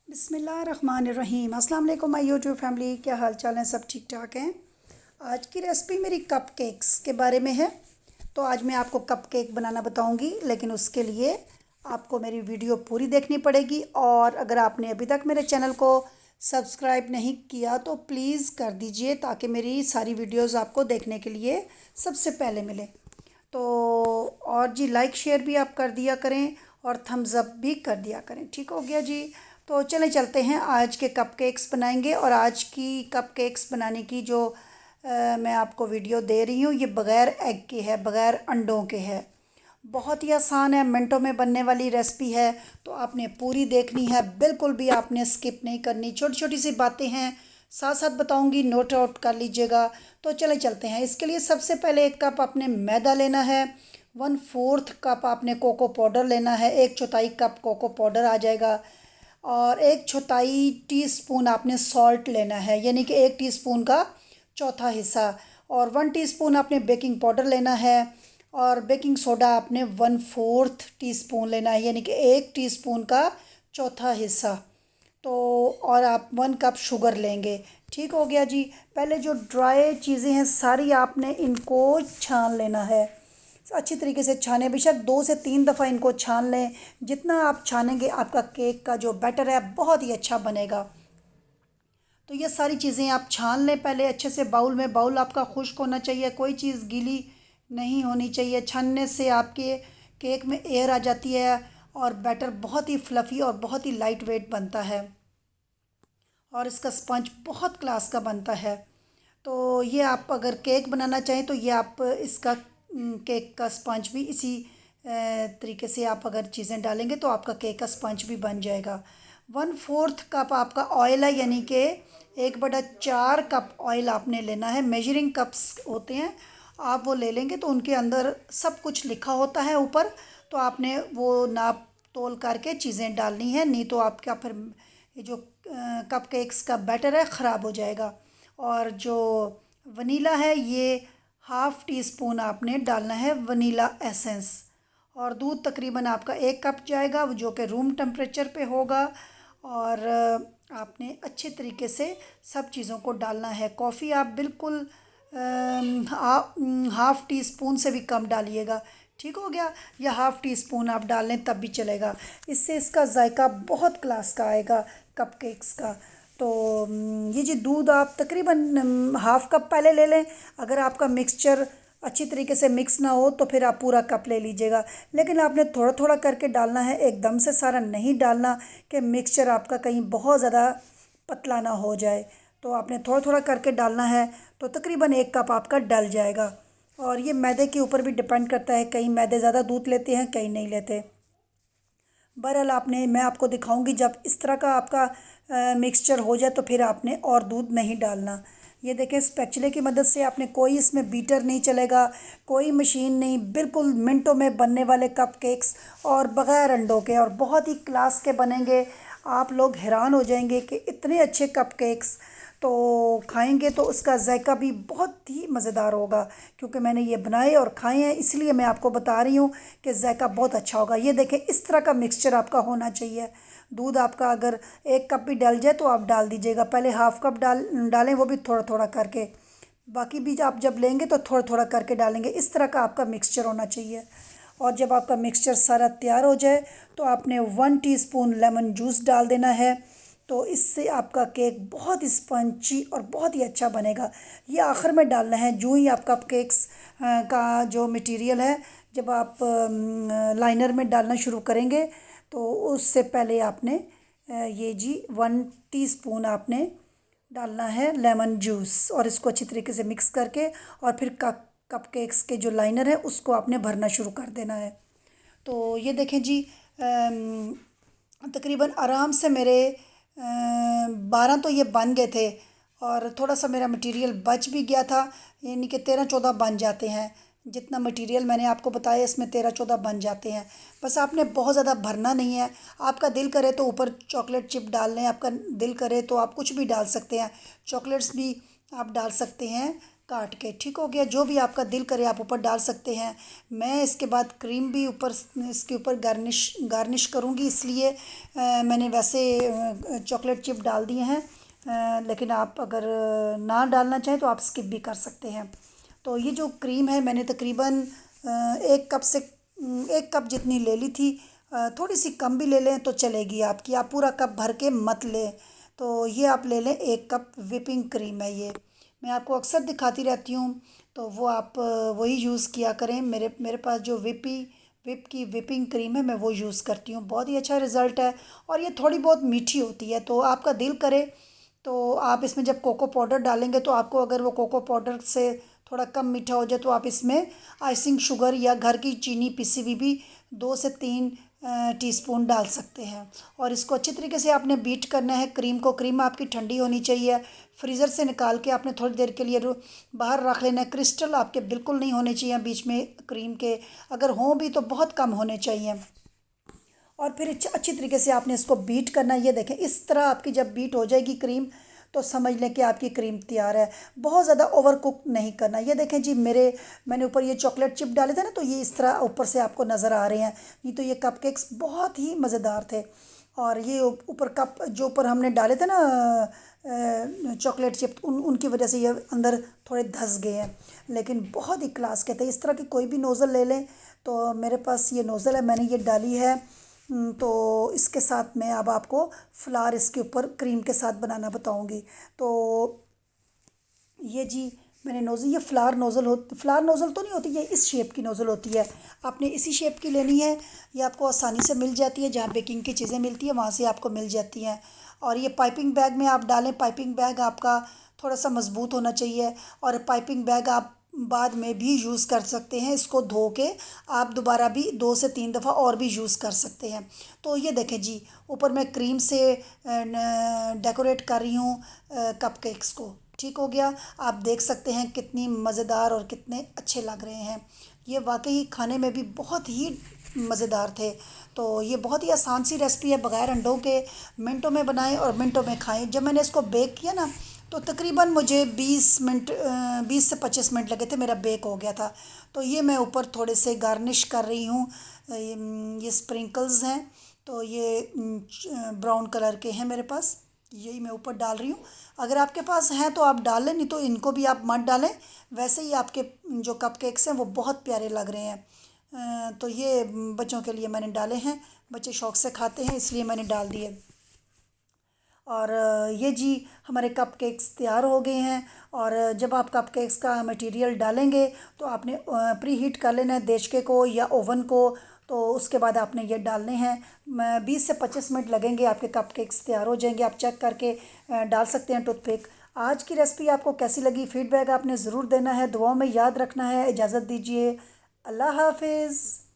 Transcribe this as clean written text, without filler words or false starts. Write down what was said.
बिस्मिल्लाहिर्रहमानिर्रहीम। अस्सलाम वालेकुम माय यूट्यूब फैमिली, क्या हाल चाल है? सब ठीक ठाक हैं। आज की रेसिपी मेरी कप केक्स के बारे में है। तो आज मैं आपको कप केक बनाना बताऊंगी, लेकिन उसके लिए आपको मेरी वीडियो पूरी देखनी पड़ेगी। और अगर आपने अभी तक मेरे चैनल को सब्सक्राइब नहीं किया तो प्लीज़ कर दीजिए, ताकि मेरी सारी वीडियोज़ आपको देखने के लिए सबसे पहले मिले। तो और जी, लाइक शेयर भी आप कर दिया करें और थम्स अप भी कर दिया करें। ठीक हो गया जी। तो चलें चलते हैं, आज के कप केक्स बनाएंगे। और आज की कप केक्स बनाने की जो मैं आपको वीडियो दे रही हूँ, ये बग़ैर एग के है, बग़ैर अंडों के है। बहुत ही आसान है, मिनटों में बनने वाली रेसिपी है। तो आपने पूरी देखनी है, बिल्कुल भी आपने स्किप नहीं करनी। छोटी छोटी सी बातें हैं, साथ साथ बताऊंगी, नोट आउट कर लीजिएगा। तो चले चलते हैं। इसके लिए सबसे पहले 1 कप आपने मैदा लेना है। 1/4 कप आपने कोको पाउडर लेना है। 1/4 कप कोको पाउडर आ जाएगा। और 1/4 टीस्पून आपने सॉल्ट लेना है, यानी कि 1 टीस्पून का चौथा हिस्सा। और 1 टीस्पून आपने बेकिंग पाउडर लेना है। और बेकिंग सोडा आपने 1/4 टीस्पून लेना है, यानी कि 1 टीस्पून का चौथा हिस्सा। तो और आप 1 कप शुगर लेंगे। ठीक हो गया जी। पहले जो ड्राई चीज़ें हैं सारी आपने इनको छान लेना है। अच्छी तरीके से छाने, बेशक 2 से 3 दफ़ा इनको छान लें। जितना आप छानेंगे आपका केक का जो बैटर है बहुत ही अच्छा बनेगा। तो ये सारी चीज़ें आप छान लें पहले अच्छे से बाउल में। बाउल आपका खुश्क होना चाहिए, कोई चीज़ गीली नहीं होनी चाहिए। छानने से आपके केक में एयर आ जाती है और बैटर बहुत ही फ्लफ़ी और बहुत ही लाइट वेट बनता है। और इसका स्पंज बहुत क्लास का बनता है। तो ये आप अगर केक बनाना चाहें तो ये आप इसका केक का स्पंज भी इसी तरीके से आप अगर चीज़ें डालेंगे तो आपका केक का स्पंज भी बन जाएगा। 1/4 कप आपका ऑयल है, यानी कि 1/4 कप ऑयल आपने लेना है। मेजरिंग कप्स होते हैं, आप वो ले लेंगे तो उनके अंदर सब कुछ लिखा होता है ऊपर। तो आपने वो नाप तोल करके चीज़ें डालनी है, नहीं तो आपका फिर ये जो कप केक्स का बैटर है ख़राब हो जाएगा। और जो वनीला है, ये 1/2 टीस्पून आपने डालना है वनीला एसेंस। और दूध तकरीबन आपका 1 कप जाएगा, जो कि रूम टेम्परेचर पे होगा। और आपने अच्छे तरीके से सब चीज़ों को डालना है। कॉफ़ी आप बिल्कुल 1/2 टीस्पून से भी कम डालिएगा। ठीक हो गया। या 1/2 टीस्पून आप डाल लें तब भी चलेगा। इससे इसका जायका बहुत क्लास का आएगा कपकेक्स का। तो ये जी दूध आप तकरीबन 1/2 कप पहले ले लें। अगर आपका मिक्सचर अच्छी तरीके से मिक्स ना हो तो फिर आप पूरा कप ले लीजिएगा। लेकिन आपने थोड़ा थोड़ा करके डालना है, एकदम से सारा नहीं डालना कि मिक्सचर आपका कहीं बहुत ज़्यादा पतला ना हो जाए। तो आपने थोड़ा थोड़ा करके डालना है। तो तकरीबन 1 कप आपका डल जाएगा। और ये मैदे के ऊपर भी डिपेंड करता है, कई मैदे ज़्यादा दूध लेते हैं, कई नहीं लेते। बहरहाल आपने, मैं आपको दिखाऊंगी जब इस तरह का आपका मिक्सचर हो जाए तो फिर आपने और दूध नहीं डालना। ये देखें, स्पैचुले की मदद से आपने, कोई इसमें बीटर नहीं चलेगा, कोई मशीन नहीं, बिल्कुल मिनटों में बनने वाले कप केक्स और बग़ैर अंडों के, और बहुत ही क्लास के बनेंगे। आप लोग हैरान हो जाएंगे कि इतने अच्छे कप केक्स। तो खाएंगे तो उसका जायका भी बहुत ही मज़ेदार होगा, क्योंकि मैंने ये बनाए और खाए हैं, इसलिए मैं आपको बता रही हूँ कि जायका बहुत अच्छा होगा। ये देखें, इस तरह का मिक्सचर आपका होना चाहिए। दूध आपका अगर 1 कप भी डल जाए तो आप डाल दीजिएगा। पहले 1/2 कप डालें, वो भी थोड़ा थोड़ा करके। बाकी भी आप जब लेंगे तो थोड़ा थोड़ा करके डालेंगे। इस तरह का आपका मिक्सचर होना चाहिए। और जब आपका मिक्सचर सारा तैयार हो जाए तो आपने 1 टीस्पून लेमन जूस डाल देना है। तो इससे आपका केक बहुत स्पंजी और बहुत ही अच्छा बनेगा। ये आखिर में डालना है, जो ही आप कप केक्स का जो मटेरियल है, जब आप लाइनर में डालना शुरू करेंगे तो उससे पहले आपने ये जी 1 टीस्पून आपने डालना है लेमन जूस। और इसको अच्छी तरीके से मिक्स करके और फिर कप केक्स के जो लाइनर है उसको आपने भरना शुरू कर देना है। तो ये देखें जी, तकरीबन आराम से मेरे 12 तो ये बन गए थे। और थोड़ा सा मेरा मटेरियल बच भी गया था, यानी कि 13-14 बन जाते हैं। जितना मटेरियल मैंने आपको बताया इसमें 13-14 बन जाते हैं। बस आपने बहुत ज़्यादा भरना नहीं है। आपका दिल करे तो ऊपर चॉकलेट चिप डाल लें, आपका दिल करे तो आप कुछ भी डाल सकते हैं, चॉकलेट्स भी आप डाल सकते हैं। काट के। ठीक हो गया। जो भी आपका दिल करे आप ऊपर डाल सकते हैं। मैं इसके बाद क्रीम भी ऊपर इसके ऊपर गार्निश करूँगी, इसलिए मैंने वैसे चॉकलेट चिप डाल दिए हैं। लेकिन आप अगर ना डालना चाहें तो आप स्किप भी कर सकते हैं। तो ये जो क्रीम है मैंने तकरीबन 1 कप से 1 कप जितनी ले ली थी। थोड़ी सी कम भी ले लें तो चलेगी आपकी, आप पूरा कप भर के मत लें। तो ये आप ले लें, 1 कप विपिंग क्रीम है ये। मैं आपको अक्सर दिखाती रहती हूँ, तो वो आप वही यूज़ किया करें। मेरे मेरे पास जो विप की विपिंग क्रीम है मैं वो यूज़ करती हूँ, बहुत ही अच्छा रिज़ल्ट है। और ये थोड़ी बहुत मीठी होती है, तो आपका दिल करे तो आप इसमें जब कोको पाउडर डालेंगे तो आपको अगर वो कोको पाउडर से थोड़ा कम मीठा हो जाए तो आप इसमें आइसिंग शुगर या घर की चीनी पिसी हुई भी 2 से 3 टीस्पून डाल सकते हैं। और इसको अच्छी तरीके से आपने बीट करना है क्रीम को। क्रीम आपकी ठंडी होनी चाहिए। फ्रीज़र से निकाल के आपने थोड़ी देर के लिए बाहर रख लेना है। क्रिस्टल आपके बिल्कुल नहीं होने चाहिए बीच में क्रीम के, अगर हों भी तो बहुत कम होने चाहिए। और फिर अच्छी तरीके से आपने इसको बीट करना है। ये देखें, इस तरह आपकी जब बीट हो जाएगी क्रीम तो समझ लें कि आपकी क्रीम तैयार है। बहुत ज़्यादा ओवर कुक नहीं करना। ये देखें जी, मैंने ऊपर ये चॉकलेट चिप डाले थे ना, तो ये इस तरह ऊपर से आपको नज़र आ रहे हैं। नहीं तो ये कपकेक्स बहुत ही मज़ेदार थे। और ये ऊपर कप जो ऊपर हमने डाले थे ना चॉकलेट चिप, उनकी वजह से ये अंदर थोड़े धंस गए हैं, लेकिन बहुत ही क्लास के थे। इस तरह की कोई भी नोज़ल ले लें। तो मेरे पास ये नोज़ल है, मैंने ये डाली है। तो इसके साथ मैं अब आपको फ्लावर इसके ऊपर क्रीम के साथ बनाना बताऊंगी। तो ये जी, मैंने नोज़ल, ये फ्लावर नोज़ल तो नहीं होती, ये इस शेप की नोज़ल होती है। आपने इसी शेप की लेनी है। ये आपको आसानी से मिल जाती है, जहाँ बेकिंग की चीज़ें मिलती है वहाँ से आपको मिल जाती हैं। और ये पाइपिंग बैग में आप डालें। पाइपिंग बैग आपका थोड़ा सा मज़बूत होना चाहिए। और पाइपिंग बैग आप बाद में भी यूज़ कर सकते हैं। इसको धो के आप दोबारा भी 2 से 3 दफ़ा और भी यूज़ कर सकते हैं। तो ये देखें जी, ऊपर मैं क्रीम से डेकोरेट कर रही हूँ कपकेक्स को। ठीक हो गया। आप देख सकते हैं कितनी मज़ेदार और कितने अच्छे लग रहे हैं। ये वाकई खाने में भी बहुत ही मज़ेदार थे। तो ये बहुत ही आसान सी रेसिपी है, बग़ैर अंडों के मिनटों में बनाएं और मिनटों में खाएं। जब मैंने इसको बेक किया ना तो तकरीबन मुझे 20 से 25 मिनट लगे थे, मेरा बेक हो गया था। तो ये मैं ऊपर थोड़े से गार्निश कर रही हूँ। ये स्प्रिंकल्स हैं, तो ये ब्राउन कलर के हैं मेरे पास, यही मैं ऊपर डाल रही हूँ। अगर आपके पास हैं तो आप डाल लें, नहीं तो इनको भी आप मत डालें। वैसे ही आपके जो कपकेक्स हैं वो बहुत प्यारे लग रहे हैं। तो ये बच्चों के लिए मैंने डाले हैं, बच्चे शौक़ से खाते हैं इसलिए मैंने डाल दिए। और ये जी, हमारे कपकेक्स तैयार हो गए हैं। और जब आप कपकेक्स का मटेरियल डालेंगे तो आपने प्री हीट कर लेना है देचके को या ओवन को। तो उसके बाद आपने ये डालने हैं। 20 से 25 मिनट लगेंगे, आपके कपकेक्स तैयार हो जाएंगे। आप चेक करके डाल सकते हैं टूथपिक। आज की रेसिपी आपको कैसी लगी, फीडबैक आपने ज़रूर देना है, दुआओं में याद रखना है। इजाज़त दीजिए, अल्लाह हाफिज़।